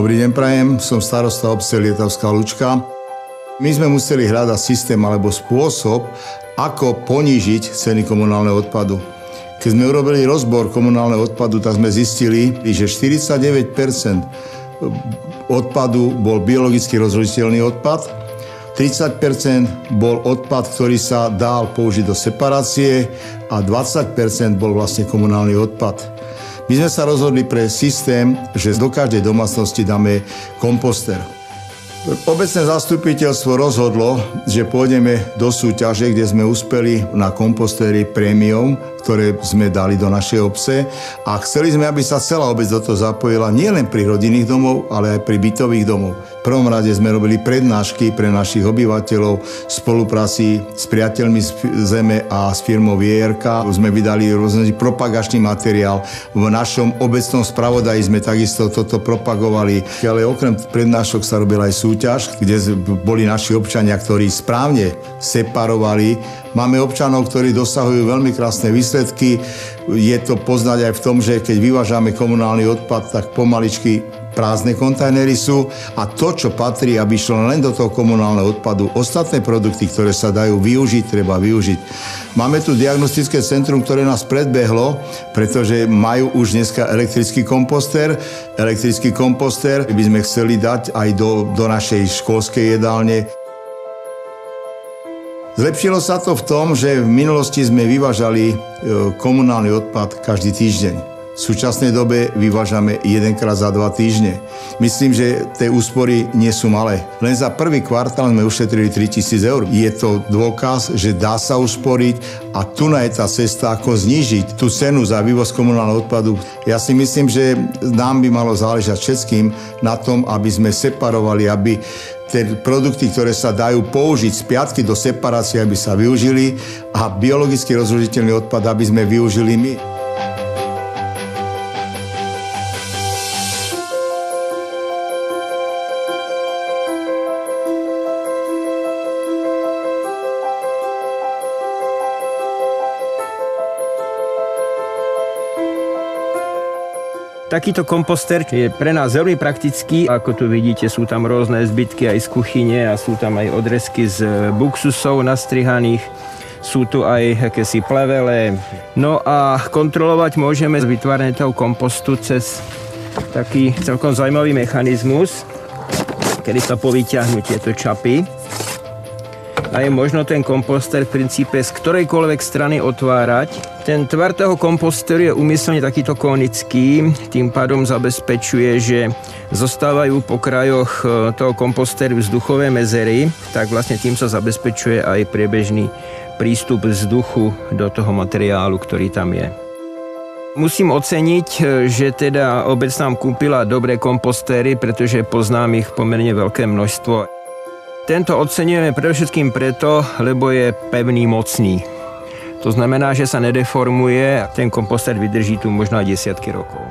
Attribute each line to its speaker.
Speaker 1: Dobrý deň prajem, som starosta obce Lietavská Lučka. My sme museli hľadať systém alebo spôsob, ako ponížiť ceny komunálneho odpadu. Keď sme urobili rozbor komunálneho odpadu, tak sme zistili, že 49% odpadu bol biologicky rozložiteľný odpad, 30% bol odpad, ktorý sa dal použiť do separácie a 20% bol vlastne komunálny odpad. My sme sa rozhodli pre systém, že do každej domácnosti dáme komposter. Obecné zastupiteľstvo rozhodlo, že pôjdeme do súťaže, kde sme uspeli na kompostéry premium, ktoré sme dali do našej obce a chceli sme, aby sa celá obec do toho zapojila nielen pri rodinných domov, ale aj pri bytových domov. V prvom rade sme robili prednášky pre našich obyvateľov v spolupráci s priateľmi z Zeme a s firmou VRK. Sme vydali rôzny propagačný materiál. V našom obecnom spravodaji sme takisto toto propagovali. Ale okrem prednášok sa robila aj súťaž, kde boli naši občania, ktorí správne separovali. Máme občanov, ktorí dosahujú veľmi krásne výsledky. Je to poznať aj v tom, že keď vyvážame komunálny odpad, tak pomaličky prázdne kontajnery sú a to, čo patrí, aby šlo len do toho komunálneho odpadu, ostatné produkty, ktoré sa dajú využiť, treba využiť. Máme tu diagnostické centrum, ktoré nás predbehlo, pretože majú už dneska elektrický komposter. Elektrický komposter by sme chceli dať aj do našej školskej jedálne. Zlepšilo sa to v tom, že v minulosti sme vyvážali komunálny odpad každý týždeň. V súčasnej dobe vyvážame jedenkrát za 2 týždne. Myslím, že tie úspory nie sú malé. Len za prvý kvartál sme ušetrili 3 000 eur. Je to dôkaz, že dá sa usporiť a tu je tá cesta, ako znížiť tú cenu za vývoz komunálneho odpadu. Ja si myslím, že nám by malo záležať všetkým na tom, aby sme separovali, aby tie produkty, ktoré sa dajú použiť z piatky do separácie, aby sa využili a biologicky rozložiteľný odpad, aby sme využili my.
Speaker 2: Takýto komposter je pre nás veľmi praktický. Ako tu vidíte, sú tam rôzne zbytky aj z kuchyne a sú tam aj odrezky z buksusov nastrihaných. Sú tu aj akési plevele. No a kontrolovať môžeme vytváranie toho kompostu cez taký celkom zaujímavý mechanizmus, kedy sa povyťahnú tieto čapy. A je možno ten komposter v princípe z ktorejkoľvek strany otvárať. Ten tvar toho komposteru je úmyselne takýto konický, tým pádom zabezpečuje, že zostávajú po krajoch toho komposteru vzduchové mezery, tak vlastne tým sa zabezpečuje aj priebežný prístup vzduchu do toho materiálu, ktorý tam je. Musím oceniť, že teda obec nám kúpila dobré kompostéry, pretože poznám ich pomerne veľké množstvo. Tento oceňujeme predovšetkým preto, lebo je pevný, mocný. To znamená, že sa nedeformuje a ten komposter vydrží tu možno aj desiatky rokov.